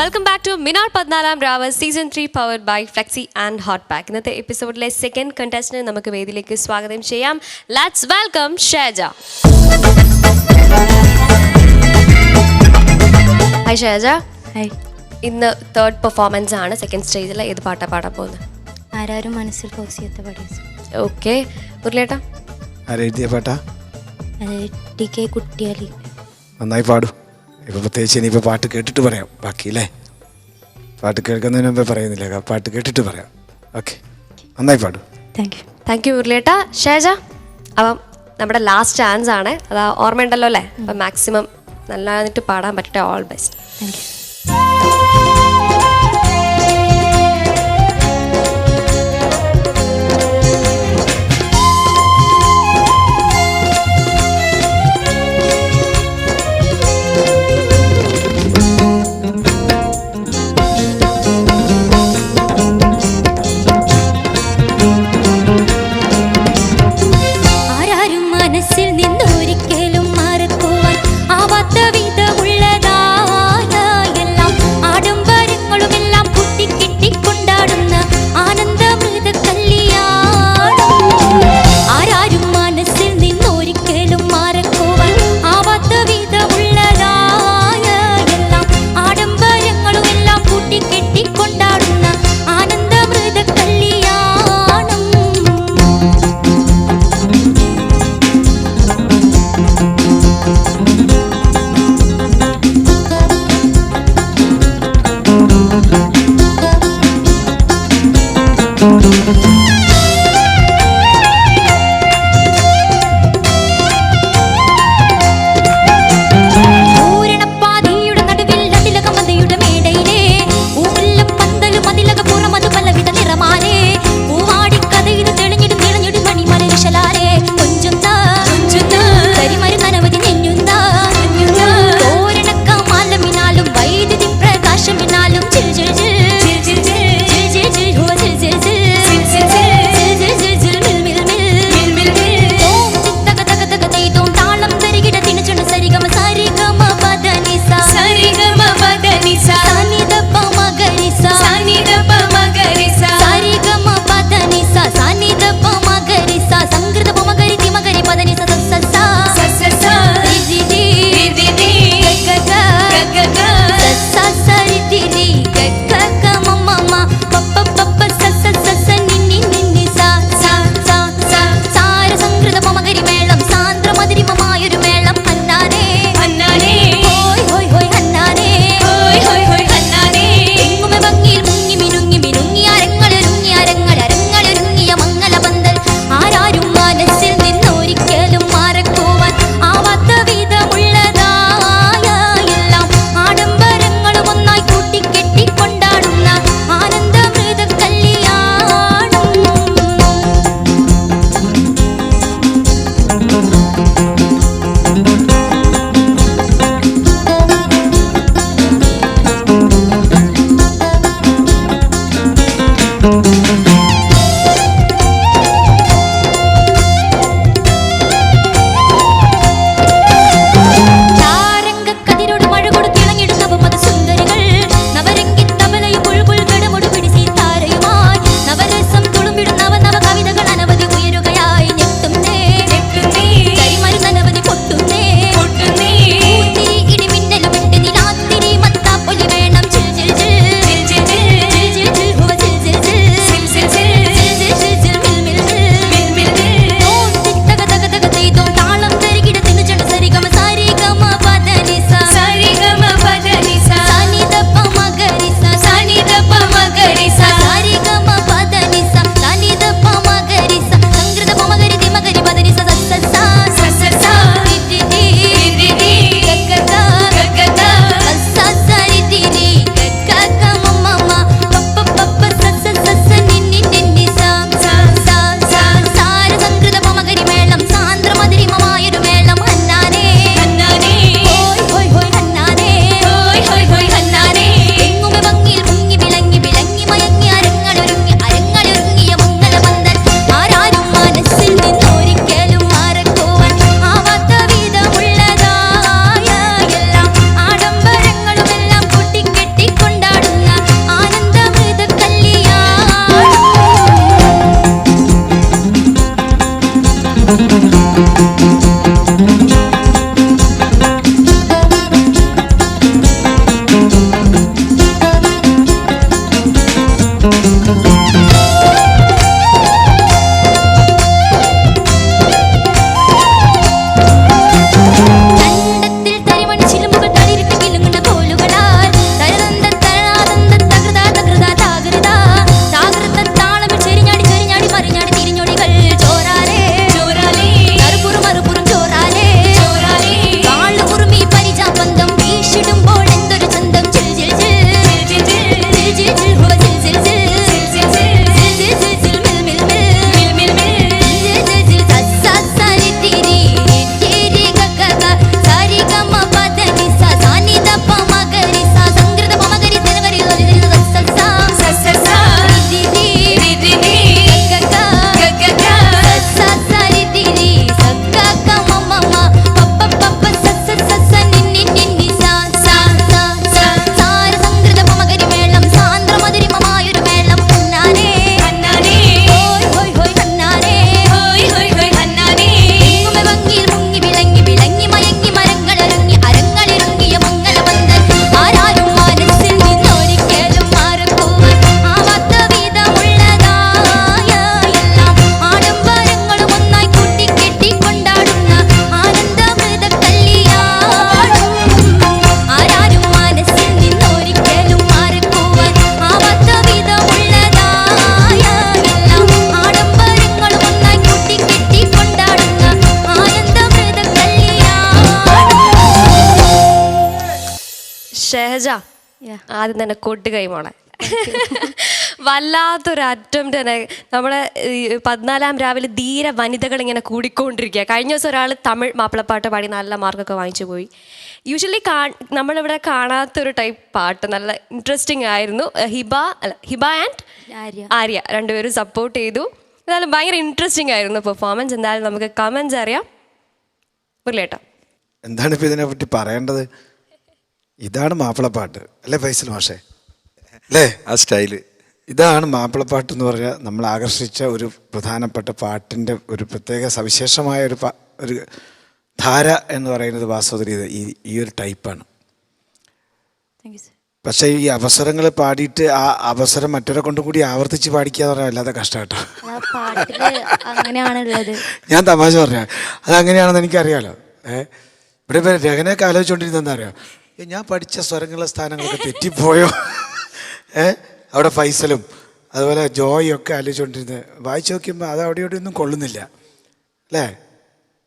Welcome back to മിനാർ 14 രാവ് season 3 powered by flexi and hot pack. ഇന്നത്തെ എപ്പിസോഡിലെ സെക്കൻഡ് കണ്ടസ്റ്റന്റിനെ നമുക്ക് വേദിയിലേക്ക് സ്വാഗതം ചെയ്യാം. Let's welcome Sheja. Hi Sheja. Hi. ഇന്ന് തേർഡ് പെർഫോമൻസ് ആണ്. സെക്കൻഡ് സ്റ്റേജിൽ ഏത് പാട്ടാ പാടാൻ പോകുന്നത്? ആരാരും മനസ്സിൽ ഫോസിയത്തെ പാടി. ഓക്കെ. ഉരുളേട്ടാ ആരെഴുതിയ പാട്ടാ? TK കുട്ടിയാലി. നന്നായി പാടും. ഇപ്പോൾ പ്രത്യേകിച്ച് ഇനിയിപ്പോൾ പാട്ട് കേട്ടിട്ട് പറയാം ബാക്കിയില്ലേ. പാട്ട് കേൾക്കുന്നതിന് മുമ്പേ പറയുന്നില്ല, പാട്ട് കേട്ടിട്ട് പറയാം. ഓക്കെ, നന്നായി പാടും. Thank you ഉരുളേട്ടാ. ഷേജ, അപ്പം നമ്മുടെ ലാസ്റ്റ് ചാൻസ് ആണ്. അത് ഓർമ്മയുണ്ടല്ലോ അല്ലേ? അപ്പം മാക്സിമം നല്ലതായിട്ട് പാടാൻ പറ്റട്ടെ. All best. Thank you. Shahaja, Yeah. ആദ്യം തന്നെ കൊട്ടുകൈ മോളെ. വല്ലാത്തൊരു അറ്റംപ്റ്റ് തന്നെ. നമ്മുടെ 14-ാം രാവിലെ ധീര വനിതകൾ ഇങ്ങനെ കൂടിക്കൊണ്ടിരിക്കുക. കഴിഞ്ഞ ദിവസം ഒരാൾ തമിഴ് മാപ്പിളപ്പാട്ട് പാടി നല്ല മാർക്കൊക്കെ വാങ്ങിച്ചു പോയി. യൂഷ്വലി നമ്മളിവിടെ കാണാത്തൊരു ടൈപ്പ് പാട്ട്, നല്ല ഇൻട്രസ്റ്റിംഗ് ആയിരുന്നു. ഹിബ ആൻഡ് ആര്യ രണ്ടുപേരും സപ്പോർട്ട് ചെയ്തു. എന്തായാലും ഭയങ്കര ഇൻട്രസ്റ്റിംഗ് ആയിരുന്നു പെർഫോമൻസ്. എന്തായാലും നമുക്ക് കമൻസ് അറിയാം. മുരളിയേട്ടാ, എന്താണ് ഇപ്പം ഇതിനെപ്പറ്റി പറയേണ്ടത്? ഇതാണ് മാപ്പിളപ്പാട്ട് അല്ലേ ഫൈസൽ മാഷേ? അല്ലേ? ആ സ്റ്റൈല് ഇതാണ് മാപ്പിളപ്പാട്ട് എന്ന് പറഞ്ഞാൽ നമ്മൾ ആകർഷിച്ച ഒരു പ്രധാനപ്പെട്ട പാട്ടിൻ്റെ ഒരു പ്രത്യേക സവിശേഷമായ ഒരു ധാര എന്ന് പറയുന്നത് വാസ്തവത്തിൽ ഈ ഒരു ടൈപ്പാണ്. പക്ഷേ ഈ അവസരങ്ങൾ പാടിയിട്ട് ആ അവസരം മറ്റൊരെ കൊണ്ടും കൂടി ആവർത്തിച്ച് പാടിക്കുക എന്ന് പറഞ്ഞാൽ വല്ലാതെ കഷ്ടം കേട്ടോ. അങ്ങനെയാണുള്ളത്. ഞാൻ തമാശ പറഞ്ഞ അതങ്ങനെയാണെന്ന് എനിക്കറിയാലോ. ഇവിടെ ഇപ്പം രഹനയൊക്കെ ആലോചിച്ചുകൊണ്ടിരുന്നത് എന്താ അറിയാം, ഞാൻ പഠിച്ച സ്വരങ്ങളുടെ സ്ഥാനങ്ങളൊക്കെ തെറ്റിപ്പോയോ? അവിടെ ഫൈസലും അതുപോലെ ജോയും ഒക്കെ ആലോചിച്ചുകൊണ്ടിരുന്നത് വായിച്ചു നോക്കുമ്പോൾ അത് അവിടെ ഇവിടെ ഒന്നും കൊള്ളുന്നില്ല അല്ലേ?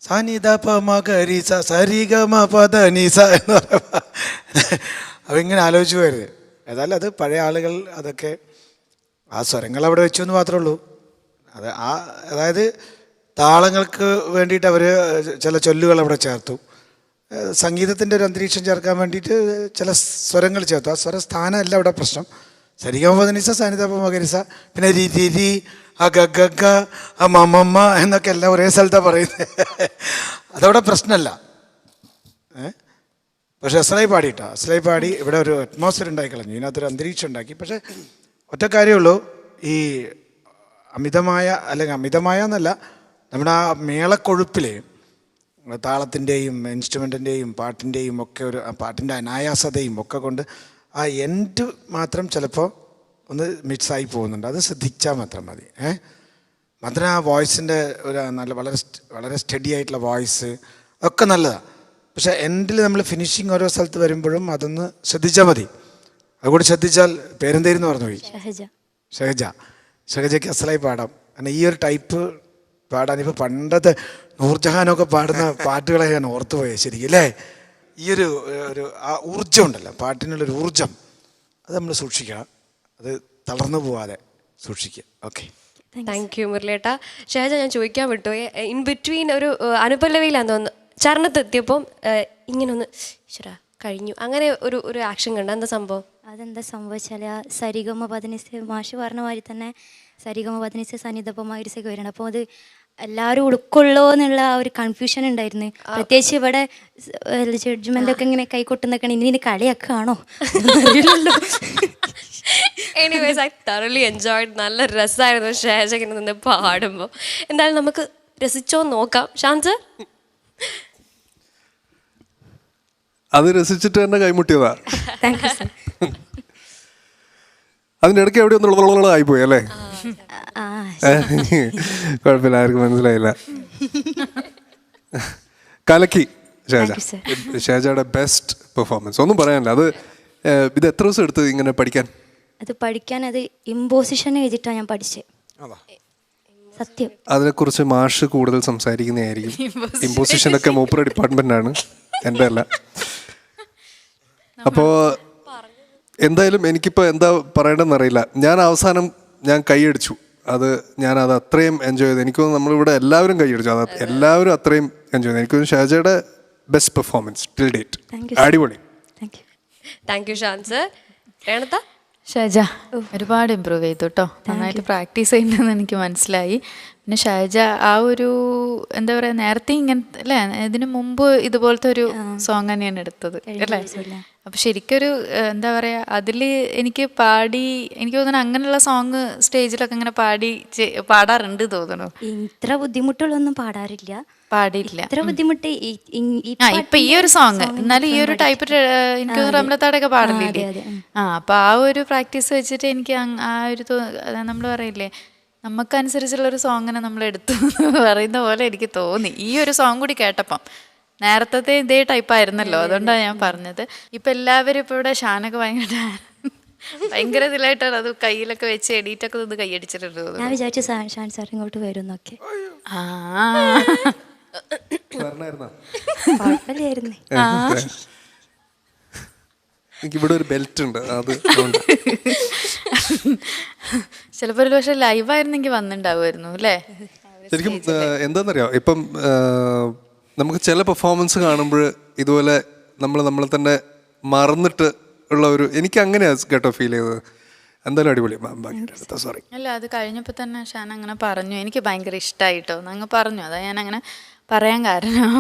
സാനിത പ ഗരീസ സരിഗ മ പദ നീസ എന്ന് പറയുമ്പോൾ അപ്പം ഇങ്ങനെ ആലോചിച്ച് പോയത്. ഏതായാലും അത് പഴയ ആളുകൾ അതൊക്കെ ആ സ്വരങ്ങൾ അവിടെ വെച്ചു എന്ന് മാത്രമേ ഉള്ളൂ. അതായത് താളങ്ങൾക്ക് വേണ്ടിയിട്ട് അവർ ചില ചൊല്ലുകൾ അവിടെ ചേർത്തു. സംഗീതത്തിൻ്റെ ഒരു അന്തരീക്ഷം ചേർക്കാൻ വേണ്ടിയിട്ട് ചില സ്വരങ്ങൾ ചേർത്തു. ആ സ്വരസ്ഥാനം അല്ല അവിടെ പ്രശ്നം. സരിഗമപദനിസ സാനിധപമകരിസ പിന്നെ രി രി രി ആ ഗഗ ആ മമ്മ എന്നൊക്കെ എല്ലാം ഒരേ സ്ഥലത്താണ് പറയുന്നത്. അതവിടെ പ്രശ്നമല്ല. പക്ഷെ അസ്ലായി പാടിയിട്ടാ, അസ്ലായി പാടി ഇവിടെ ഒരു അറ്റ്മോസ്ഫിയർ ഉണ്ടാക്കി കളഞ്ഞു, ഇതിനകത്തൊരു അന്തരീക്ഷം ഉണ്ടാക്കി. പക്ഷേ ഒറ്റ കാര്യമുള്ളൂ, ഈ അമിതമായ എന്നല്ല, നമ്മുടെ ആ മേളക്കൊഴുപ്പിൽ താളത്തിൻ്റെയും ഇൻസ്ട്രുമെൻറ്റിൻ്റെയും പാട്ടിൻ്റെയും ഒക്കെ ഒരു പാട്ടിൻ്റെ അനായാസതയും ഒക്കെ കൊണ്ട് ആ എൻഡ് മാത്രം ചിലപ്പോൾ ഒന്ന് മിക്സായി പോകുന്നുണ്ട്. അത് ശ്രദ്ധിച്ചാൽ മാത്രം മതി. മാത്രം ആ വോയിസിൻ്റെ ഒരു വളരെ സ്റ്റഡി ആയിട്ടുള്ള വോയിസ് ഒക്കെ നല്ലതാണ്. പക്ഷേ എൻഡിൽ നമ്മൾ ഫിനിഷിങ് ഓരോ സ്ഥലത്ത് വരുമ്പോഴും അതൊന്ന് ശ്രദ്ധിച്ചാൽ മതി. അതുകൂടി ശ്രദ്ധിച്ചാൽ പേരെന്തേരെന്ന് പറഞ്ഞു പോയി. ഷഹജയ്ക്ക് അസലായി പാടാം. കാരണം ഈ ഒരു ടൈപ്പ് പാടാൻ ഇപ്പോൾ പണ്ടത്തെ നൂർജഹാനൊക്കെ പാടുന്ന പാട്ടുകളെ ഞാൻ ഓർത്തുപോയത് ശരിക്കും അല്ലേ? ഈ ഒരു ആ ഊർജ്ജം ഉണ്ടല്ലോ, പാട്ടിനുള്ളൊരു ഊർജ്ജം, അത് നമ്മൾ സൂക്ഷിക്കണം. അത് തളർന്നു പോവാതെ സൂക്ഷിക്കുക. ഓക്കെ, താങ്ക് യു മുരളിയേട്ടാ. ഷഹജ, ഞാൻ ചോദിക്കാൻ വിട്ടു, ഇൻ ബിറ്റ്വീൻ ഒരു അനുപല്ലവിയിലാന്ന് തോന്നുന്നു, ചരണത്തെത്തിയപ്പം ഇങ്ങനെ ഒന്ന് ശരാ കഴിഞ്ഞു, അങ്ങനെ ഒരു ആക്ഷൻ കണ്ട, എന്താ സംഭവം? അതെന്താ സംഭവിച്ചാൽ സരിഗമ പതിനിസ് മാഷ് പറഞ്ഞ മാതിരി തന്നെ സരിഗമ പതിനിസ് സന്നിധപ്പമായിരിസൊക്കെ വരണം. അപ്പോൾ അത് എല്ലാവരും ഉൾക്കൊള്ളോ എന്നുള്ള ആ ഒരു കൺഫ്യൂഷൻ ഉണ്ടായിരുന്നു. പ്രത്യേകിച്ച് ഇവിടെ ജഡ്ജ്മെൻ്റ് ഒക്കെ ഇങ്ങനെ കൈകൊട്ടുന്നൊക്കെ ഇനി കളിയൊക്കെയാണോ അറിയില്ലല്ലോ. Anyways, I thoroughly enjoyed. നല്ല രസമായിരുന്നു ഷഹജ ഇങ്ങനെ നിന്ന് പാടുമ്പോൾ. എന്തായാലും നമുക്ക് രസിച്ചോ നോക്കാം. ഷാൻസ് അത് രസിച്ചിട്ട് തന്നെ കൈമുട്ടിയതാ. അതിനിടയ്ക്ക് എവിടെ ഒന്നും ആയിപ്പോയി അല്ലേ? കുഴപ്പമില്ല, ആർക്കും മനസ്സിലായില്ല. കലക്കി ഷഹജയുടെ ബെസ്റ്റ് പെർഫോമൻസ്, ഒന്നും പറയാനില്ല. അത് ഇത് എത്ര ദിവസം എടുത്ത് ഇങ്ങനെ പഠിക്കാൻ? അത് ഇമ്പോസിഷൻ എഴുതിയിട്ടാണ് ഞാൻ പഠിച്ചത്. സത്യം. അതിനെക്കുറിച്ച് മാഷ് കൂടുതൽ സംസാരിക്കുന്നതായിരിക്കും. ഇമ്പോസിഷനൊക്കെ മൂപ്പറ ഡിപ്പാർട്ട്മെൻ്റാണ്, എൻ്റെ അല്ല. അപ്പോൾ എന്തായാലും എനിക്കിപ്പോൾ എന്താ പറയേണ്ടതെന്ന് അറിയില്ല. ഞാൻ കൈയടിച്ചു. ഞാനത് അത്രയും എൻജോയ് ചെയ്തു. എനിക്ക് തോന്നുന്നു നമ്മളിവിടെ എല്ലാവരും കൈയടിച്ചു. എല്ലാവരും അത്രയും എൻജോയ് ചെയ്തു. എനിക്ക് തോന്നുന്നു ഷഹജയുടെ ബെസ്റ്റ് പെർഫോമൻസ് ടിൽ ഡേറ്റ്. അടിപൊളി. Thank you Shans. രേണത്ത? ഷഹജ ഒരുപാട് ഇമ്പ്രൂവ് ചെയ്തു കേട്ടോ. നന്നായിട്ട് പ്രാക്ടീസ് ചെയ്യുന്നതെന്ന് എനിക്ക് മനസ്സിലായി. പിന്നെ ഷഹജ ആ ഒരു എന്താ പറയുക, നേരത്തെ ഇങ്ങനത്തെ അല്ലേ, ഇതിനു മുമ്പ് ഇതുപോലത്തെ ഒരു സോങ് തന്നെയാണ് എടുത്തത് അല്ലേ? അപ്പം ശരിക്കൊരു എന്താ പറയുക, അതിൽ എനിക്ക് തോന്നുന്നു അങ്ങനെയുള്ള സോങ് സ്റ്റേജിലൊക്കെ ഇങ്ങനെ പാടാറുണ്ട് തോന്നുന്നു. ഇത്ര ബുദ്ധിമുട്ടുള്ളൊന്നും പാടില്ല. ഇത്ര ബുദ്ധിമുട്ട് ഇപ്പൊ ഈ ഒരു സോങ്, എന്നാലും ഈ ഒരു ടൈപ്പ് എനിക്ക് റംലത്താടൊക്കെ പാടില്ലേ. അപ്പൊ ആ ഒരു പ്രാക്ടീസ് വെച്ചിട്ട് എനിക്ക് ആ ഒരു നമ്മൾ പറയില്ലേ, നമുക്കനുസരിച്ചുള്ളൊരു സോങ്ങിനെ നമ്മൾ എടുത്തു പറയുന്ന പോലെ എനിക്ക് തോന്നി ഈ ഒരു സോങ് കൂടി കേട്ടപ്പം. നേരത്തെ ഇതേ ടൈപ്പായിരുന്നല്ലോ, അതുകൊണ്ടാണ് ഞാൻ പറഞ്ഞത്. ഇപ്പം എല്ലാവരും ഇപ്പോൾ ഇവിടെ ഷാനൊക്കെ ഭയങ്കര ഇതിലായിട്ടാണ് അത് കയ്യിലൊക്കെ വെച്ച് എഡിറ്റൊക്കെ ഒന്ന് കൈയടിച്ചിട്ടുണ്ട്. ഞാൻ വിചാരിച്ചു ഷാൻ സാർ ഇങ്ങോട്ട് വരുന്നൊക്കെ. കുഴപ്പമില്ലായിരുന്നു. എനിക്കിവിടെ ഒരു ബെൽറ്റ് ഉണ്ട്, അത് ഉണ്ട്. ചിലപ്പോൾ ഒരു പക്ഷെ ലൈവായിരുന്നെങ്കിൽ വന്നിട്ടുണ്ടാവുമായിരുന്നു അല്ലേ? ശരിക്കും എന്താണെന്നറിയാം, ഇപ്പം നമുക്ക് ചില പെർഫോമൻസ് കാണുമ്പോൾ ഇതുപോലെ നമ്മളെ തന്നെ മറന്നിട്ട് ഉള്ള ഒരു, എനിക്ക് അങ്ങനെയാണ് കേട്ടോ ഫീൽ ചെയ്തത്. എന്തായാലും അടിപൊളി. സോറി. അല്ല, അത് കഴിഞ്ഞപ്പോൾ തന്നെ ഷാൻ അങ്ങനെ പറഞ്ഞു, എനിക്ക് ഭയങ്കര ഇഷ്ടമായിട്ടോ അങ്ങ് പറഞ്ഞു. അതാ ഞാൻ അങ്ങനെ പറയാൻ കാരണം.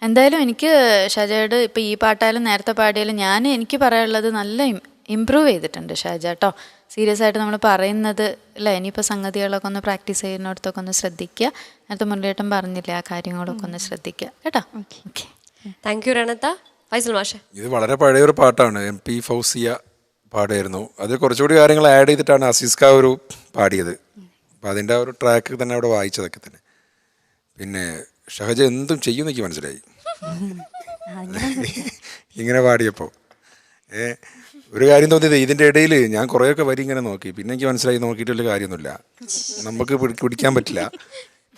എന്തായാലും എനിക്ക് ഷാജയോട് ഇപ്പോൾ ഈ പാട്ടായാലും നേരത്തെ പാടിയാലും എനിക്ക് പറയാനുള്ളത് നല്ല ഇമ്പ്രൂവ് ചെയ്തിട്ടുണ്ട് ഷാജ കേട്ടോ. സീരിയസ് ആയിട്ട് നമ്മൾ പറയുന്നത് അല്ലേ, ഇനിയിപ്പോൾ സംഗതികളൊക്കെ ഒന്ന് പ്രാക്ടീസ് ചെയ്യുന്നിടത്തൊക്കെ ഒന്ന് ശ്രദ്ധിക്കുക. നേരത്തെ മുരളിയേട്ടൻ പറഞ്ഞില്ലേ, ആ കാര്യങ്ങളൊക്കെ ഒന്ന് ശ്രദ്ധിക്കുക കേട്ടോ. ഓക്കെ, താങ്ക് യു രണത്ത. ഫൈസൽ മാഷെ, ഇത് വളരെ പഴയൊരു പാട്ടാണ്, MP ഫൗസിയ പാടായിരുന്നു. അത് കുറച്ചുകൂടി കാര്യങ്ങൾ ആഡ് ചെയ്തിട്ടാണ് അസീസ്ക ഒരു പാടിയത്. അപ്പം അതിൻ്റെ ഒരു ട്രാക്ക് തന്നെ അവിടെ വായിച്ചതൊക്കെ തന്നെ. പിന്നെ ഷഹജ എന്തും ചെയ്യും എനിക്ക് മനസ്സിലായി ഇങ്ങനെ പാടിയപ്പോൾ. ഒരു കാര്യം തോന്നിയത്, ഇതിൻ്റെ ഇടയിൽ ഞാൻ കുറേയൊക്കെ വരി ഇങ്ങനെ നോക്കി, പിന്നെ എനിക്ക് മനസ്സിലായി നോക്കിയിട്ട് വലിയ കാര്യമൊന്നുമില്ല, നമുക്ക് പിടിക്കാൻ പറ്റില്ല.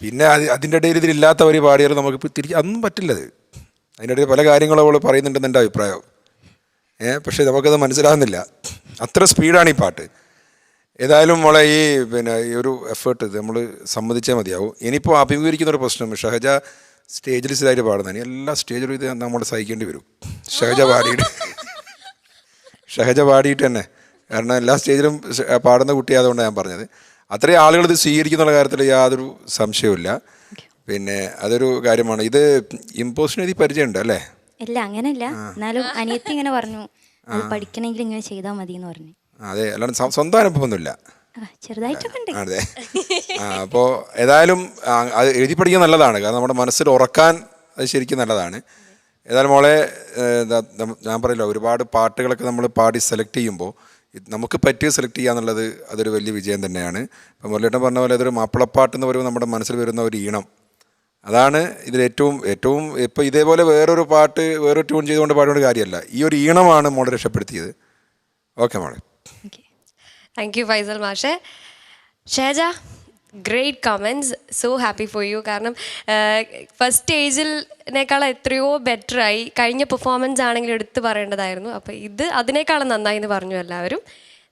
പിന്നെ അതിൻ്റെ ഇടയിൽ ഇതിലില്ലാത്ത വരി പാടിയാലും നമുക്ക് അതൊന്നും പറ്റില്ലത്. അതിൻ്റെ ഇടയിൽ പല കാര്യങ്ങളും അവൾ പറയുന്നുണ്ടെന്ന് എൻ്റെ അഭിപ്രായം. പക്ഷേ നമുക്കത് മനസ്സിലാകുന്നില്ല, അത്ര സ്പീഡാണ് ഈ പാട്ട്. ഏതായാലും മോളെ ഈ ഒരു എഫേർട്ട് ഇത് നമ്മൾ സമ്മതിച്ചാൽ മതിയാവും. ഇനിയിപ്പോൾ അഭിമുഖീകരിക്കുന്ന ഒരു പ്രശ്നം, ഷഹജ സ്റ്റേജിൽ സ്ഥിരമായിട്ട് പാടുന്നതാണ്, എല്ലാ സ്റ്റേജിലും ഇത് നമ്മൾ സഹിക്കേണ്ടി വരും. ഷഹജ പാടിയിട്ട് തന്നെ, കാരണം എല്ലാ സ്റ്റേജിലും പാടുന്ന കുട്ടിയായതുകൊണ്ടാണ് ഞാൻ പറഞ്ഞത്. അത്രയും ആളുകൾ ഇത് സ്വീകരിക്കുന്നുള്ള കാര്യത്തിൽ യാതൊരു സംശയവുമില്ല. പിന്നെ അതൊരു കാര്യമാണ്. ഇത് ഇമ്പോസിഷൻ എഴുതി പരിചയമുണ്ട് അല്ലേ? ഇല്ല, അങ്ങനെയല്ല. എന്നാലും അനിയത്തി ഇങ്ങനെ പറഞ്ഞു, അത് പഠിക്കണമെങ്കിൽ ഇങ്ങനെ ചെയ്താൽ മതി എന്ന് പറഞ്ഞു. അതെ, അല്ലാണ്ട് സ്വന്തം അനുഭവമൊന്നുമില്ല. ചെറുതായിട്ടൊക്കെ ഉണ്ട്. അതെ. അപ്പോൾ ഏതായാലും അത് എഴുതി പഠിക്കാൻ നല്ലതാണ്, കാരണം നമ്മുടെ മനസ്സിൽ ഉറക്കാൻ അത് ശരിക്കും നല്ലതാണ്. ഏതായാലും മോളെ, ഞാൻ പറയില്ല, ഒരുപാട് പാട്ടുകളൊക്കെ നമ്മൾ പാടി സെലക്ട് ചെയ്യുമ്പോൾ നമുക്ക് പറ്റിയ സെലക്ട് ചെയ്യുക എന്നുള്ളത് അതൊരു വലിയ വിജയം തന്നെയാണ്. ഇപ്പം മുരളിയേട്ടൻ പറഞ്ഞ പോലെ അതൊരു മാപ്പിളപ്പാട്ട് എന്ന് പറയുമ്പോൾ നമ്മുടെ മനസ്സിൽ വരുന്ന ഒരു ഈണം, അതാണ് ഇതിലേറ്റവും ഇപ്പോൾ ഇതേപോലെ വേറൊരു പാട്ട് വേറൊരു ട്യൂൺ ചെയ്തുകൊണ്ട് പാടുകൊണ്ട് കാര്യമല്ല, ഈ ഒരു ഈണമാണ് മോളെ രക്ഷപ്പെടുത്തിയത്. ഓക്കെ മോളെ, താങ്ക് യു ഫൈസൽ മാഷെ. Sheja, great comments, so happy for you. കാരണം ഫസ്റ്റ് സ്റ്റേജിനേക്കാൾ എത്രയോ ബെറ്ററായി. കഴിഞ്ഞ പെർഫോമൻസ് ആണെങ്കിലും എടുത്ത് പറയേണ്ടതായിരുന്നു. അപ്പോൾ ഇത് അതിനേക്കാളും നന്നായി എന്ന് പറഞ്ഞു എല്ലാവരും.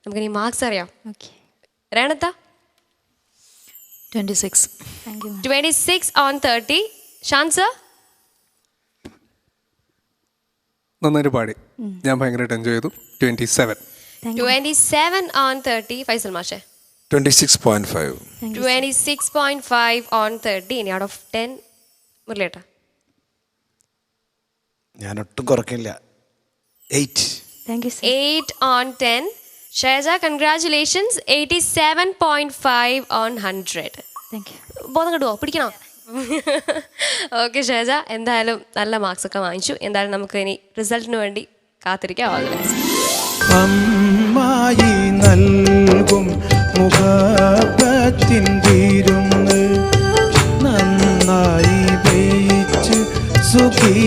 നമുക്കിനി മാർക്സ് അറിയാം. രണത്ത 26. 26 on 30. ഷാൻ സർ? നന്നായിട്ട് പാടി, ഞാൻ ഭയങ്കരമായിട്ട് എൻജോയ് ചെയ്തു. 27. 27 on 30. ഫൈസൽ മാഷെ? 26.5. 26.5 on 30. ഇനി ഔട്ട് ഓഫ് 10 മുരളിയേട്ടാ? ഞാൻ ഒട്ടും കുറയ്ക്കില്ല, 8. 8 on 10. ഷേജ, കൺഗ്രാറ്റുലേഷൻസ്. 87.5 on 100. ബോധം കിട്ടുമോ? പിടിക്കണോ? ഓക്കെ ഷേജ, എന്തായാലും നല്ല മാർക്സ് ഒക്കെ വാങ്ങിച്ചു. എന്തായാലും നമുക്ക് ഇനി റിസൾട്ടിന് വേണ്ടി കാത്തിരിക്കാം. അമ്മായി നൽകും മുഖത്തിൻ വിരുന്ന് നന്നായി വേയിച്ച് സുഖി